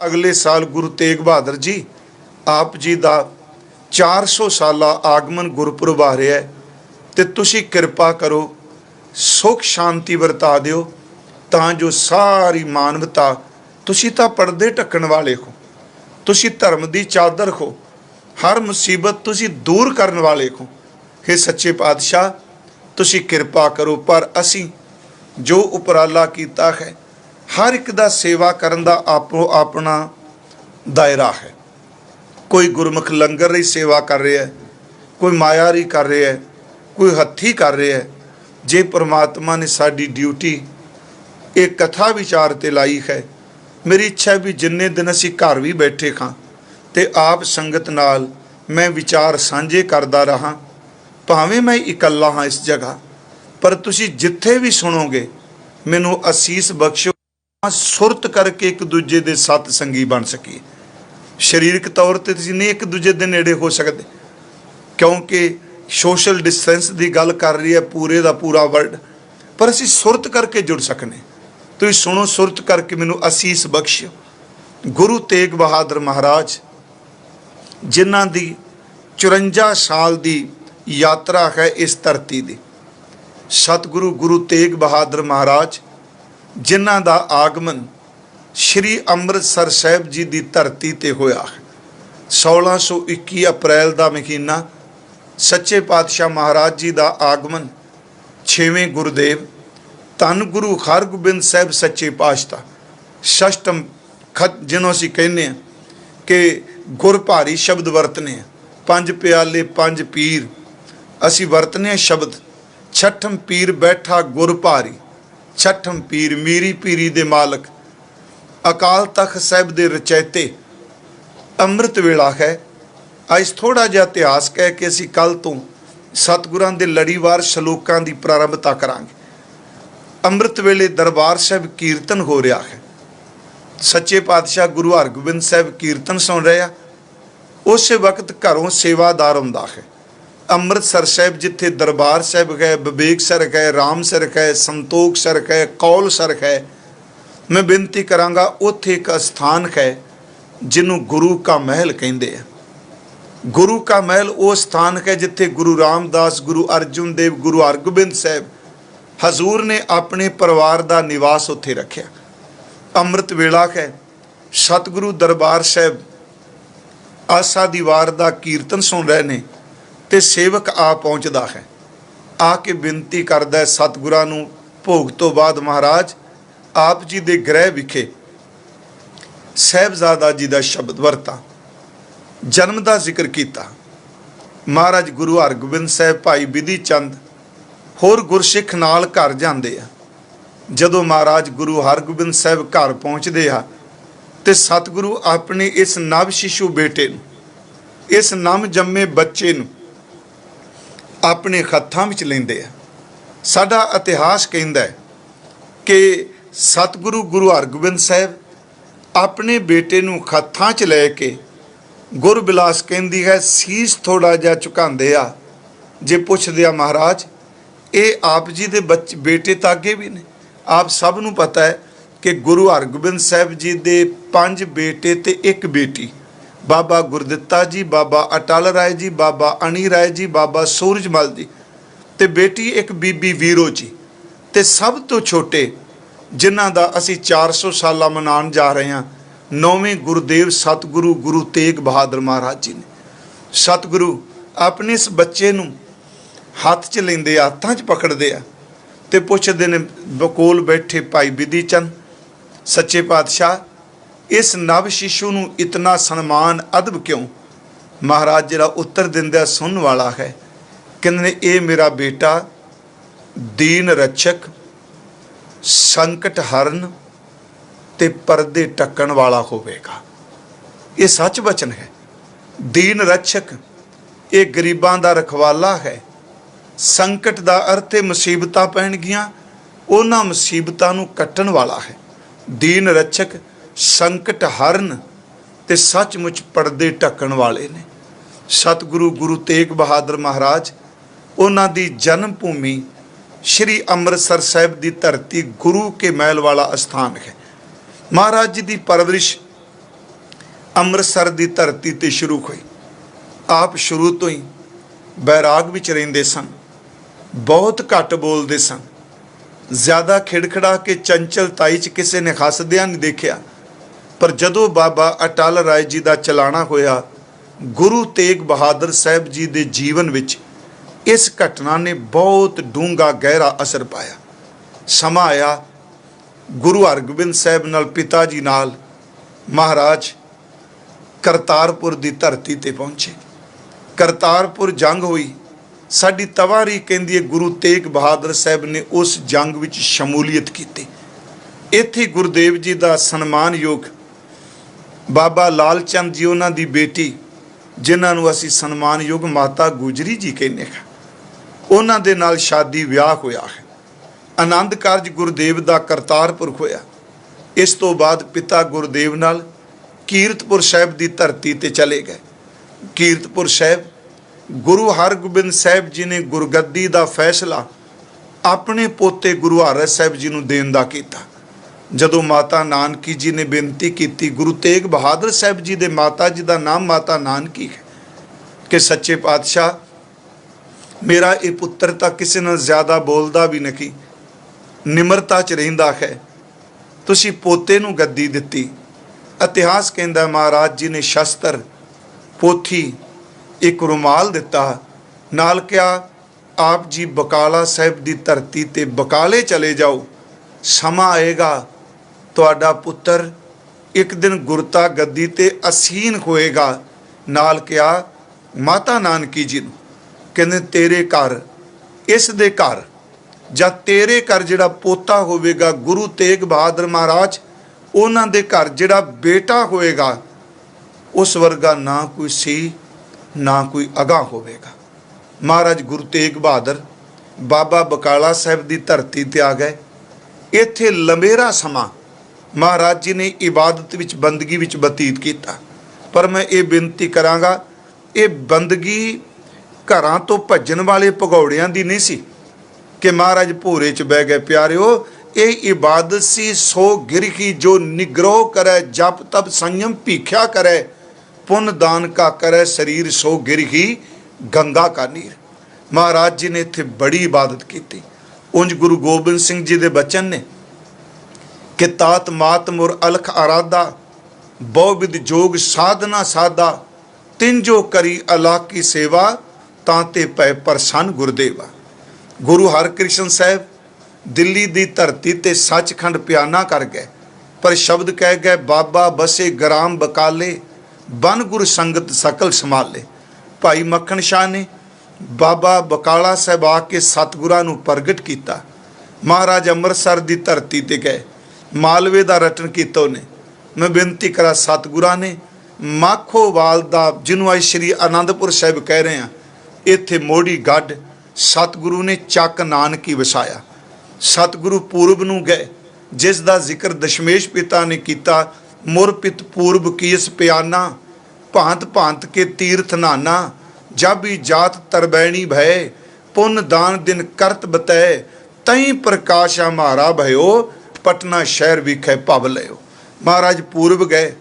अगले साल गुरु तेग बहादुर जी आप जी का 400 साल आगमन गुरपुरब आ रहा है, तो तुसी कृपा करो सुख शांति वरता दिओ तां जो सारी मानवता, तुसी तां पर्दे ढकण वाले हो, तुसी धर्म की चादर हो, हर मुसीबत तुसी दूर करने वाले हो। हे सच्चे पातशाह तुसी कृपा करो। पर असी जो उपराला कीता है, हर एक दा सेवा करन दा आपो अपना दायरा है। कोई गुरमुख लंगर की सेवा कर रहा है, कोई मायारी कर रहा है, कोई हत्थी कर रहा है। जे परमात्मा ने साडी ड्यूटी एक कथा विचार ते लाई है, मेरी इच्छा है भी जिन्ने दिन असी घर भी बैठे खां ते आप संगत नाल मैं विचार साझे करदा रहा, भावें मैं इकल्ला हाँ इस जगह, पर तुसी जिथे भी सुनोगे मैनू असीस बख्शो, सुरत करके एक दूजे दे सत संगी बन सकीए। शरीरक तौर पर तुसीं नहीं एक दूजे दे नेड़े हो सकते, क्योंकि सोशल डिस्टेंस की गल कर रही है पूरे का पूरा वर्ल्ड, पर असी सुरत करके जुड़ सकने। तुसीं सुनो, सुरत करके मैनू असीस बख्शियो। गुरु तेग बहादुर महाराज जिन्हां दी 54 साल की यात्रा है इस धरती की, सतगुरु गुरु तेग बहादुर महाराज जिन्हां दा आगमन श्री अमृतसर साहिब जी की धरती ते होया है। 1621 अप्रैल का महीना सच्चे पातशाह महाराज जी का आगमन। 6वें गुरुदेव धन गुरु हरगोबिंद साहिब सच्चे पातशाह षष्टम खत, जिन्हों असीं कहने कि गुर भारी शब्द वरतने, 5 प्याले 5 पीर असीं वरतने शब्द। छठम पीर बैठा गुर भारी, छठम पीर मीरी पीरी दे मालक, अकाल तख्त साहिब दे रचैते। अमृत वेला है। अज थोड़ा जिहा इतिहास कह के असीं कल तो सतगुरां दे लड़ीवार शलोकां दी प्रारंभता करांगे। अमृत वेले दरबार साहिब कीर्तन हो रहा है, सच्चे पातशाह गुरु हरगोबिंद साहिब कीर्तन सुन रहे हैं। उस वक्त घरों सेवादार आउंदा है। अमृतसर साहिब जिथे दरबार साहिब है, विवेक सर है, राम सर है, संतोख सर है, कौल सर है, मैं बेनती करांगा उत्थे एक स्थान है जिन्हों गुरु का महल कहते हैं। गुरु का महल वो स्थान है जिथे गुरु रामदास, गुरु अर्जुन देव, गुरु हरगोबिंद साहिब हजूर ने अपने परिवार का निवास उत्थे रखा। अमृत वेला है, सतगुरु दरबार साहिब आसा दी वार दा कीर्तन सुन रहे ने ते सेवक आ पहुँचता है, आके बेनती करता है सतगुरां नूं भोग तो बाद महाराज आप जी दे गृह विखे साहिबजादा जी का शब्द वरता, जन्म का जिक्र किया। महाराज गुरु हरगोबिंद साहिब भाई बिधि चंद होर गुरसिख नाल घर जाते हैं। जदों महाराज गुरु हरगोबिंद साहिब घर पहुँचते हैं तो सतगुरु अपने इस नव शिशु बेटे नूं, इस नव जम्मे बच्चे नूं अपने हत्थां विच लैंदे आ। साडा इतिहास कहता है कि सतगुरु गुरु हरगोबिंद साहिब अपने बेटे नूं हत्थां च लैके गुरबिलास कहती है सीस थोड़ा जिहा झुकांदे आ, जे पुछदे आ महाराज ये आप जी दे बेटे तां अगे भी ने। आप सब नूं पता है कि गुरु हरगोबिंद साहिब जी दे 5 बेटे ते 1 बेटी, बाबा गुरदित्ता जी, बाबा अटल राय जी, बाबा अणी राय जी, बाबा सूरजमल जी, ते बेटी एक बीबी वीरो जी, ते सब तो छोटे जिन्हां दा असी 400 साल मनाउण जा रहे हैं 9वें गुरुदेव सतगुरु गुरु तेग बहादुर महाराज जी ने। सतगुरु अपने इस बच्चे नूं हत्थ च लैंदे, हत्थां च पकड़दे आ ते पुछदे ने कोल बैठे भाई बिधि चंद, सच्चे पातशाह इस नव शिशु नूं इतना सन्मान अदब क्यों? महाराज जिहड़ा उत्तर दिंदा सुनन वाला है, कहंदे ये मेरा बेटा दीन रक्षक, संकट हरण ते पर्दे टक्कण वाला होवेगा। ये सच वचन है। दीन रक्षक ये गरीबां दा रखवाला है। संकट दा अर्थ है मुसीबतां पैणगियां, उन्हां मुसीबतां नूं कट्टण वाला है। दीन रक्षक, संकट हरण ते सचमुच पर्दे ढकण वाले ने। सतगुरु गुरु तेग बहादुर महाराज उन्हां दी जन्म भूमि श्री अमृतसर साहिब की धरती गुरु के महल वाला स्थान है। महाराज जी की परवरिश ਅੰਮ੍ਰਿਤਸਰ ਦੀ ਧਰਤੀ ਤੇ ਸ਼ੁਰੂ ਹੋਈ। ਆਪ ਸ਼ੁਰੂ ਤੋਂ ਹੀ ਬੈਰਾਗ ਵਿੱਚ ਰਹਿੰਦੇ ਸਨ, ਬਹੁਤ ਘੱਟ ਬੋਲਦੇ ਸਨ, ਜ਼ਿਆਦਾ ਖਿੜਖੜਾ ਕੇ ਚੰਚਲਤਾਈ 'ਚ ਕਿਸੇ ਨੇ ਹੱਸਦਿਆਂ ਨਹੀਂ ਦੇਖਿਆ। ਪਰ ਜਦੋਂ ਬਾਬਾ ਅਟਲ ਰਾਏ ਜੀ ਦਾ ਚਲਾਣਾ ਹੋਇਆ, ਗੁਰੂ ਤੇਗ ਬਹਾਦਰ ਸਾਹਿਬ ਜੀ ਦੇ ਜੀਵਨ ਵਿੱਚ ਇਸ ਘਟਨਾ ਨੇ ਬਹੁਤ ਡੂੰਘਾ ਗਹਿਰਾ ਅਸਰ ਪਾਇਆ। ਸਮਾਂ ਆਇਆ, ਗੁਰੂ ਹਰਗੋਬਿੰਦ ਸਾਹਿਬ ਨਾਲ ਪਿਤਾ ਜੀ ਨਾਲ ਮਹਾਰਾਜ ਕਰਤਾਰਪੁਰ ਦੀ ਧਰਤੀ ਤੇ ਪਹੁੰਚੇ। ਕਰਤਾਰਪੁਰ ਜੰਗ ਹੋਈ। ਸਾਡੀ ਤਵਾਰੀ ਕਹਿੰਦੀ ਹੈ ਗੁਰੂ ਤੇਗ ਬਹਾਦਰ ਸਾਹਿਬ ਨੇ ਉਸ ਜੰਗ ਵਿੱਚ ਸ਼ਮੂਲੀਅਤ ਕੀਤੀ। ਇੱਥੇ ਗੁਰਦੇਵ ਜੀ ਦਾ ਸਨਮਾਨਯੋਗ ਬਾਬਾ ਲਾਲ ਚੰਦ ਜੀ, ਉਹਨਾਂ ਦੀ ਬੇਟੀ, ਜਿਨ੍ਹਾਂ ਨੂੰ ਅਸੀਂ ਸਨਮਾਨਯੋਗ ਮਾਤਾ ਗੁਜਰੀ ਜੀ ਕਹਿੰਦੇ ਹਾਂ, ਉਹਨਾਂ ਦੇ ਨਾਲ ਸ਼ਾਦੀ ਵਿਆਹ ਹੋਇਆ ਹੈ। ਆਨੰਦ ਕਾਰਜ ਗੁਰਦੇਵ ਦਾ ਕਰਤਾਰਪੁਰ ਹੋਇਆ। ਇਸ ਤੋਂ ਬਾਅਦ ਪਿਤਾ ਗੁਰਦੇਵ ਨਾਲ ਕੀਰਤਪੁਰ ਸਾਹਿਬ ਦੀ ਧਰਤੀ ਤੇ ਚਲੇ ਗਏ। ਕੀਰਤਪੁਰ ਸਾਹਿਬ ਗੁਰੂ ਹਰਗੋਬਿੰਦ ਸਾਹਿਬ ਜੀ ਨੇ ਗੁਰਗੱਦੀ ਦਾ ਫੈਸਲਾ ਆਪਣੇ ਪੋਤੇ ਗੁਰੂ ਹਰਰਾਏ ਸਾਹਿਬ ਜੀ ਨੂੰ ਦੇਣ ਦਾ ਕੀਤਾ। ਜਦੋਂ ਮਾਤਾ ਨਾਨਕੀ ਜੀ ਨੇ ਬੇਨਤੀ ਕੀਤੀ, ਗੁਰੂ ਤੇਗ ਬਹਾਦਰ ਸਾਹਿਬ ਜੀ ਦੇ ਮਾਤਾ ਜੀ ਦਾ ਨਾਮ ਮਾਤਾ ਨਾਨਕੀ ਹੈ, ਕਿ ਸੱਚੇ ਪਾਤਸ਼ਾਹ, ਮੇਰਾ ਇਹ ਪੁੱਤਰ ਤਾਂ ਕਿਸੇ ਨਾਲ ਜ਼ਿਆਦਾ ਬੋਲਦਾ ਵੀ ਨਹੀਂ, ਨਿਮਰਤਾ 'ਚ ਰਹਿੰਦਾ ਹੈ, ਤੁਸੀਂ ਪੋਤੇ ਨੂੰ ਗੱਦੀ ਦਿੱਤੀ। ਇਤਿਹਾਸ ਕਹਿੰਦਾ ਮਹਾਰਾਜ ਜੀ ਨੇ ਸ਼ਸਤਰ, ਪੋਥੀ, ਇੱਕ ਰੁਮਾਲ ਦਿੱਤਾ, ਨਾਲ ਕਿਹਾ ਆਪ ਜੀ ਬਕਾਲਾ ਸਾਹਿਬ ਦੀ ਧਰਤੀ ਤੇ ਬਕਾਲੇ ਚਲੇ ਜਾਓ, ਸਮਾਂ ਆਏਗਾ ਤੁਹਾਡਾ ਪੁੱਤਰ ਇੱਕ ਦਿਨ ਗੁਰਤਾ ਗੱਦੀ ਤੇ ਅਸੀਨ ਹੋਏਗਾ। ਨਾਲ ਕਿਹਾ ਮਾਤਾ ਨਾਨਕੀ ਜੀ ਨੂੰ, ਕਹਿੰਦੇ ਤੇਰੇ ਘਰ, ਇਸ ਦੇ ਘਰ ਜਾਂ ਤੇਰੇ ਘਰ ਜਿਹੜਾ ਪੋਤਾ ਹੋਵੇਗਾ ਗੁਰੂ ਤੇਗ ਬਹਾਦਰ ਮਹਾਰਾਜ, ਉਹਨਾਂ ਦੇ ਘਰ ਜਿਹੜਾ ਬੇਟਾ ਹੋਏਗਾ, ਉਸ ਵਰਗਾ ਨਾ ਕੋਈ ਸੀ, ਨਾ ਕੋਈ ਅਗਾਂਹ ਹੋਵੇਗਾ। ਮਹਾਰਾਜ ਗੁਰੂ ਤੇਗ ਬਹਾਦਰ ਬਾਬਾ ਬਕਾਲਾ ਸਾਹਿਬ ਦੀ ਧਰਤੀ ਤੇ ਆ ਗਏ। ਇੱਥੇ ਲੰਬੇਰਾ ਸਮਾਂ ਮਹਾਰਾਜ ਜੀ ਨੇ ਇਬਾਦਤ ਵਿੱਚ, ਬੰਦਗੀ ਵਿੱਚ ਬਤੀਤ ਕੀਤਾ। ਪਰ ਮੈਂ ਇਹ ਬੇਨਤੀ ਕਰਾਂਗਾ, ਇਹ ਬੰਦਗੀ ਘਰਾਂ ਤੋਂ ਭੱਜਣ ਵਾਲੇ ਭਗੌੜਿਆਂ ਦੀ ਨਹੀਂ ਸੀ ਕਿ ਮਹਾਰਾਜ ਭੋਰੇ 'ਚ ਬਹਿ ਗਏ। ਪਿਆਰਿਓ, ਇਹ ਇਬਾਦਤ ਸੀ ਸੋ ਗਿਰਹੀ ਜੋ ਨਿਗਰੋ ਕਰੇ, ਜਪ ਤਪ ਸੰਯਮ ਭੀਖਿਆ ਕਰੇ, ਪੁੰਨ ਦਾਨ ਕਾ ਕਰੇ ਸਰੀਰ ਸੋ ਗਿਰਹੀ ਗੰਗਾ ਕਾ ਨੀਰ। ਮਹਾਰਾਜ ਜੀ ਨੇ ਇੱਥੇ ਬੜੀ ਇਬਾਦਤ ਕੀਤੀ। ਉਂਝ ਗੁਰੂ ਗੋਬਿੰਦ ਸਿੰਘ ਜੀ ਦੇ ਬਚਨ ਨੇ ਕਿ ਤਾਤ ਮਾਤ ਮੁਰ ਅਲਖ ਆਰਾਧਾ, ਬਹੁ ਵਿਦ ਜੋਗ ਸਾਧਨਾ ਸਾਧਾ, ਤਿੰਨ ਜੋ ਕਰੀ ਅਲਾਕੀ ਸੇਵਾ, ਤਾਂ ਤੇ ਪੈ ਪ੍ਰਸੰਨ ਗੁਰਦੇਵਾ। ਗੁਰੂ ਹਰਕ੍ਰਿਸ਼ਨ ਸਾਹਿਬ ਦਿੱਲੀ ਦੀ ਧਰਤੀ ਤੇ ਸੱਚਖੰਡ ਪਿਆਨਾ ਕਰ ਗਏ, ਪਰ ਸ਼ਬਦ ਕਹਿ ਗਏ ਬਾਬਾ ਬਸੇ ਗ੍ਰਾਮ ਬਕਾਲੇ, ਬਨ ਗੁਰ ਸੰਗਤ ਸਕਲ ਸੰਭਾਲੇ। ਭਾਈ ਮੱਖਣ ਸ਼ਾਹ ਨੇ ਬਾਬਾ ਬਕਾਲਾ ਸਾਹਿਬ ਆ ਕੇ ਸਤਿਗੁਰਾਂ ਨੂੰ ਪ੍ਰਗਟ ਕੀਤਾ। ਮਹਾਰਾਜ ਅੰਮ੍ਰਿਤਸਰ ਦੀ ਧਰਤੀ ਤੇ ਗਏ, ਮਾਲਵੇ ਦਾ ਰਟਨ ਕੀਤਾ ਉਹਨੇ। ਮੈਂ ਬੇਨਤੀ ਕਰਾਂ, ਸਤਿਗੁਰਾਂ ਨੇ ਮਾਖੋਵਾਲ ਦਾ, ਜਿਹਨੂੰ ਅੱਜ ਸ਼੍ਰੀ ਆਨੰਦਪੁਰ ਸਾਹਿਬ ਕਹਿ ਰਹੇ ਹਾਂ, ਇੱਥੇ ਮੋਢੀ ਗੱਡ ਸਤਿਗੁਰੂ ਨੇ ਚੱਕ ਨਾਨਕੀ ਵਸਾਇਆ। ਸਤਿਗੁਰੂ ਪੂਰਬ ਨੂੰ ਗਏ, ਜਿਸ ਦਾ ਜ਼ਿਕਰ ਦਸ਼ਮੇਸ਼ ਪਿਤਾ ਨੇ ਕੀਤਾ, ਮੁਰ ਪਿਤ ਪੂਰਬ ਕੀਸ ਪਿਆਨਾ, ਭਾਂਤ ਭਾਂਤ ਕੇ ਤੀਰਥ ਨਾਨਾ, ਜਾਬੀ ਜਾਤ ਤਰਬੈਣੀ ਭੈ, ਪੁੰਨ ਦਾਨ ਦਿਨ ਕਰਤ ਬਤੈ, ਤਈ ਪ੍ਰਕਾਸ਼ ਹਮਾਰਾ ਭਇਓ, ਪਟਨਾ ਸ਼ਹਿਰ ਵਿਖੇ ਭਵ ਲਿਓ। ਮਹਾਰਾਜ ਪੂਰਬ ਗਏ,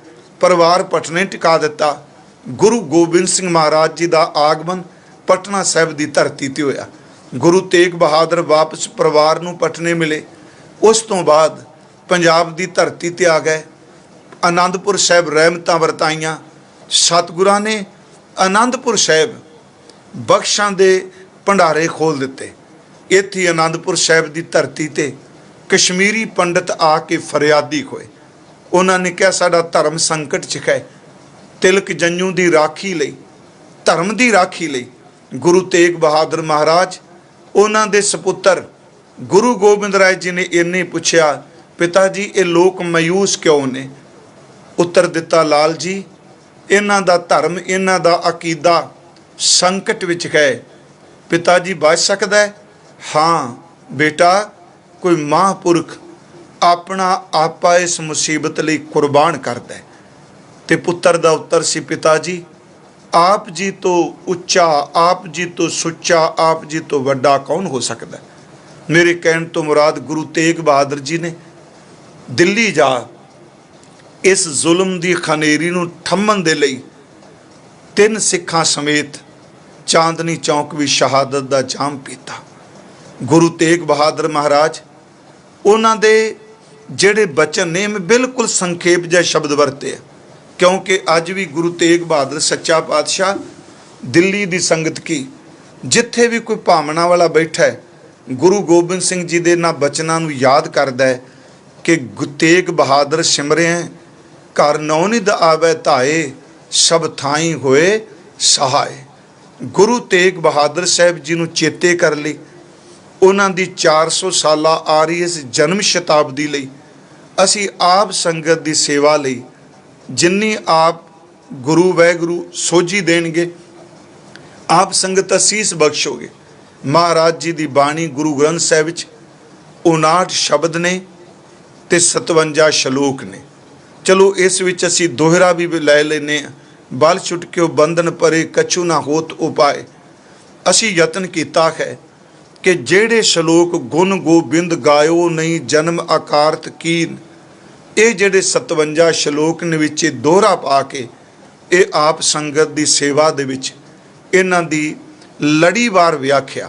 ਪਰਿਵਾਰ ਪਟਨੇ ਟਿਕਾ ਦਿੱਤਾ। ਗੁਰੂ ਗੋਬਿੰਦ ਸਿੰਘ ਮਹਾਰਾਜ ਜੀ ਦਾ ਆਗਮਨ ਪਟਨਾ ਸਾਹਿਬ ਦੀ ਧਰਤੀ ਤੇ ਹੋਇਆ। ਗੁਰੂ ਤੇਗ ਬਹਾਦਰ ਵਾਪਸ ਪਰਿਵਾਰ ਨੂੰ ਪਟਨੇ ਮਿਲੇ। ਉਸ ਤੋਂ ਬਾਅਦ ਪੰਜਾਬ ਦੀ ਧਰਤੀ ਤੇ ਆ ਗਏ। ਆਨੰਦਪੁਰ ਸਾਹਿਬ ਰਹਿਮਤਾਂ ਵਰਤਾਈਆਂ। ਸਤਿਗੁਰਾਂ ਨੇ ਆਨੰਦਪੁਰ ਸਾਹਿਬ ਬਖਸ਼ਾਂ ਦੇ ਭੰਡਾਰੇ ਖੋਲ੍ਹ ਦਿੱਤੇ। ਇੱਥੇ ਆਨੰਦਪੁਰ ਸਾਹਿਬ ਦੀ ਧਰਤੀ ਤੇ ਕਸ਼ਮੀਰੀ ਪੰਡਤ ਆ ਕੇ ਫਰਿਆਦੀ ਹੋਏ। ਉਹਨਾਂ ਨੇ ਕਿਹਾ ਸਾਡਾ ਧਰਮ ਸੰਕਟ 'ਚ ਹੈ। ਤਿਲਕ ਜੰਜੂ ਦੀ ਰਾਖੀ ਲਈ, ਧਰਮ ਦੀ ਰਾਖੀ ਲਈ ਗੁਰੂ ਤੇਗ ਬਹਾਦਰ ਮਹਾਰਾਜ, ਉਹਨਾਂ ਦੇ ਸਪੁੱਤਰ ਗੁਰੂ ਗੋਬਿੰਦ ਰਾਏ ਜੀ ਨੇ ਇੰਨੇ ਪੁੱਛਿਆ, ਪਿਤਾ ਜੀ ਇਹ ਲੋਕ ਮਾਯੂਸ ਕਿਉਂ ਨੇ? ਉੱਤਰ ਦਿੱਤਾ, ਲਾਲ ਜੀ ਇਹਨਾਂ ਦਾ ਧਰਮ, ਇਹਨਾਂ ਦਾ ਅਕੀਦਾ ਸੰਕਟ ਵਿੱਚ ਹੈ। ਪਿਤਾ ਜੀ ਬਚ ਸਕਦਾ ਹੈ? ਹਾਂ ਬੇਟਾ, ਕੋਈ ਮਹਾਂਪੁਰਖ ਆਪਣਾ ਆਪਾ ਇਸ ਮੁਸੀਬਤ ਲਈ ਕੁਰਬਾਨ ਕਰਦਾ ਹੈ। ਤੇ ਪੁੱਤਰ ਦਾ ਉੱਤਰ ਸੀ, ਪਿਤਾ ਜੀ ਆਪ ਜੀ ਤੋਂ ਉੱਚਾ, ਆਪ ਜੀ ਤੋਂ ਸੁੱਚਾ, ਆਪ ਜੀ ਤੋਂ ਵੱਡਾ ਕੌਣ ਹੋ ਸਕਦਾ? ਮੇਰੇ ਕਹਿਣ ਤੋਂ ਮੁਰਾਦ ਗੁਰੂ ਤੇਗ ਬਹਾਦਰ ਜੀ ਨੇ ਦਿੱਲੀ ਜਾ इस जुल्म की खनेरी नूं ठम्मण दे लई 3 सिखां समेत चांदनी चौक भी शहादत का जाम पीता। गुरु तेग बहादुर महाराज उन्हां दे ਜਿਹੜੇ बचन ने मैं बिल्कुल संखेप जिहा शब्द वरते हैं, क्योंकि अज भी गुरु तेग बहादुर सच्चा पातशाह दिल्ली की संगत की जिथे भी कोई भावना वाला बैठा है गुरु गोबिंद सिंह जी के इन्हां बचनों नूं याद करदा है कि तेग बहादुर सिमरिया घर नौनिध आवे धाए सब थाई होए सहाय। गुरु तेग बहादुर साहब जी नूं चेते कर लई उन्हां दी 400 साला आ रही इस जन्म शताब्दी लई असी आप संगत की सेवा लई जिन्नी आप गुरु वाहिगुरू सोझी देणगे आप संगत असीस बख्शोगे। महाराज जी की बाणी गुरु ग्रंथ साहिब विच 59 शब्द ने ते 57 शलोक ने। चलो इस विच असी दोहरा भी लै लेने बल छुटक्यो बंधन परे कछु ना होत उपाय। असी यतन किया है कि जेड़े शलोक गुण गोबिंद गायो नहीं जन्म आकारत कीन, ये जेड़े 57 शलोक ने विच दोहरा पा के ये आप संगत की सेवा दे विच इन्हां दी लड़ीवार व्याख्या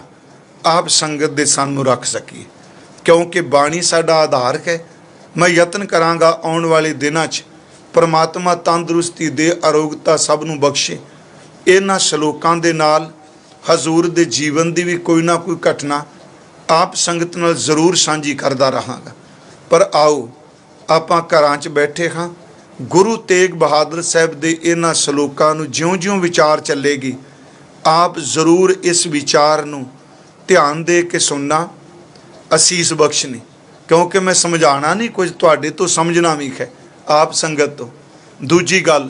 आप संगत दे सानू रख सकी, क्योंकि बाणी साडा आधार है। मैं यतन करांगा आने वाले दिनों च परमात्मा तंदुरुस्ती दे अरोगता सब नूं बख्शे। इन्हां शलोकां दे नाल हजूर दे जीवन की भी कोई ना कोई घटना आप संगत नाल जरूर सांझी करदा रहांगा। पर आओ आपां घरां च बैठे हाँ, गुरु तेग बहादुर साहब दे इन्हां शलोकां नूं ज्यों-ज्यों विचार चलेगी आप जरूर इस विचार नूं ध्यान दे के सुनना, असीस बख्शनी, क्योंकि मैं समझाना नहीं कुछ, तुहाडे तो समझना भी है आप संगत तो। दूजी गल,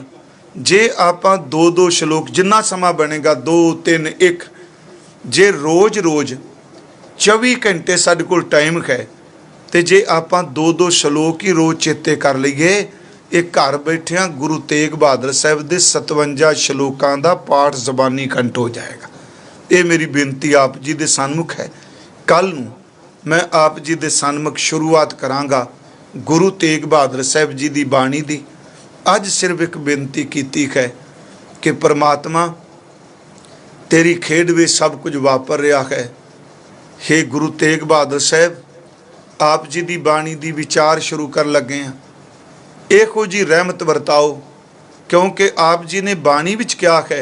जे आपां 2-2 शलोक जिन्ना समा बनेगा 2 3 1 जे रोज़ रोज़ 24 घंटे साडे कोल टाइम है तो जे आपां 2-2 शलोक ही रोज़ चेते कर लईए एक घर बैठिया गुरु तेग बहादुर साहब के 57 शलोकां का पाठ जबानी कंठ हो जाएगा। ये मेरी बेनती आप जी के सन्मुख है। कल नूं मैं आप जी के सन्मुख शुरुआत करांगा गुरु तेग बहादुर साहब जी की बाणी दी। अज सिर्फ एक बेनती की है कि परमात्मा तेरी खेड में सब कुछ वापर रहा है। हे गुरु तेग बहादुर साहब आप जी की बाणी की विचार शुरू कर लगे हैं, इहो जी रहमत वरताओ, क्योंकि आप जी ने बाणी विच क्या है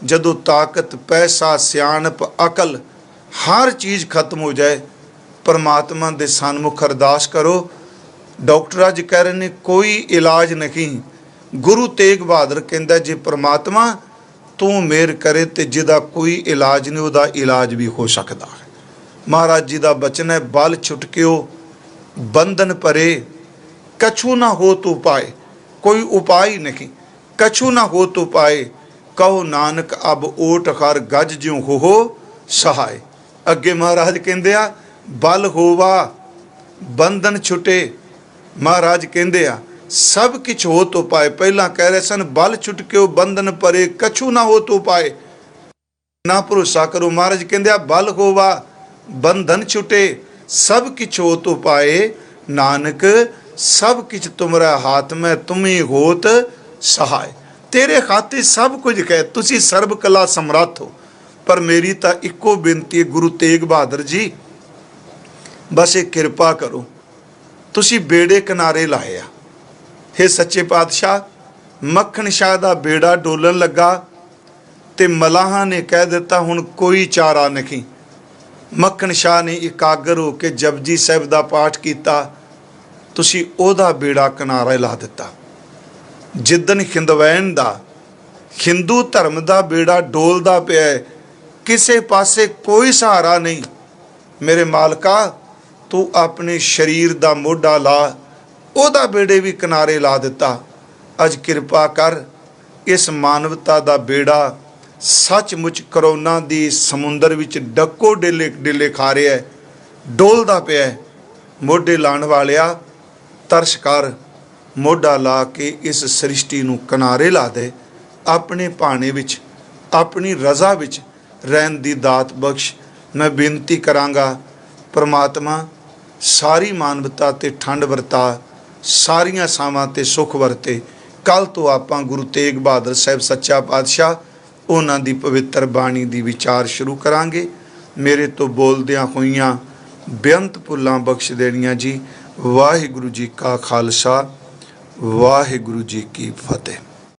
जदों ताकत पैसा सियाणप अकल हर चीज़ खत्म हो जाए परमात्मा दे सन्मुख अरदास करो। डॉक्टर अज कह रहे ने कोई इलाज नहीं, गुरु तेग बहादुर कहंदा जे परमात्मा तू मेहर करे तो जिदा कोई इलाज नहीं उदा इलाज भी हो सकता है। महाराज जी का बचन है बल छुटक्यो बंधन परे कछु ना हो तो पाए, कोई उपाय नहीं कछु ना हो तो पाए, कहो नानक अब ओट हर गज ज्यों हो सहाय। अगे महाराज कहंदे आ बल होवा बंधन छुटे, महाराज कहंदे आ सब किछ हो तो पाए। पहला कह रहे सन बल छुटक्यो बंधन परे कछु ना हो तो पाए, ना भरोसा करो। महाराज कहंदे आ बल होवा बंधन छुटे सब किछ हो तो पाए, नानक सब किछ तुमरा हाथ में तुम्ही होत सहाय। तेरे खाते सब कुछ कह तुसी सर्व कला समर्थ हो। पर मेरी तो इको बेनती है गुरु तेग बहादुर जी बस एक कृपा करो, तुसी बेड़े किनारे लाए आ। हे सच्चे पातशाह मक्खन शाह का बेड़ा डोलन लगा तो मलाहां ने कह दिता हुण कोई चारा नहीं। मक्खन शाह ने एकागर हो के जपजी साहिब का पाठ किया, तुसी ओदा बेड़ा किनारे ला दिता। जिदन हिंदवैन का हिंदू धर्म का बेड़ा डोलदा पिया है, किसे पासे कोई सहारा नहीं। मेरे मालका तू अपने शरीर का मोढा ला, ओदा बेड़े भी किनारे ला दिता। अज कृपा कर इस मानवता का बेड़ा सचमुच करोना की समुंदर विच डको डेले डेले खा रहा है, डोलदा पिया है। मोढे लाण वालिया तरस कर मोढा ला के इस सृष्टि नूं किनारे ला दे, अपने भाने विच अपनी रज़ा विच रहन दी दात बख्श। मैं बेनती करांगा परमात्मा सारी मानवता ते ठंड वरता, ਸਾਰੀਆਂ ਸਾਵਾਂ ਤੇ ਸੁਖ ਵਰਤੇ। ਕੱਲ ਤੋਂ ਆਪਾਂ ਗੁਰੂ ਤੇਗ ਬਹਾਦਰ ਸਾਹਿਬ ਸੱਚਾ ਪਾਤਸ਼ਾਹ ਉਹਨਾਂ ਦੀ ਪਵਿੱਤਰ ਬਾਣੀ ਦੀ ਵਿਚਾਰ ਸ਼ੁਰੂ ਕਰਾਂਗੇ। ਮੇਰੇ ਤੋਂ ਬੋਲਦਿਆਂ ਹੋਈਆਂ ਬੇਅੰਤ ਭੁੱਲਾਂ ਬਖਸ਼ ਦੇਣੀਆਂ ਜੀ। ਵਾਹਿਗੁਰੂ ਜੀ ਕਾ ਖਾਲਸਾ, ਵਾਹਿਗੁਰੂ ਜੀ ਕੀ ਫਤਿਹ।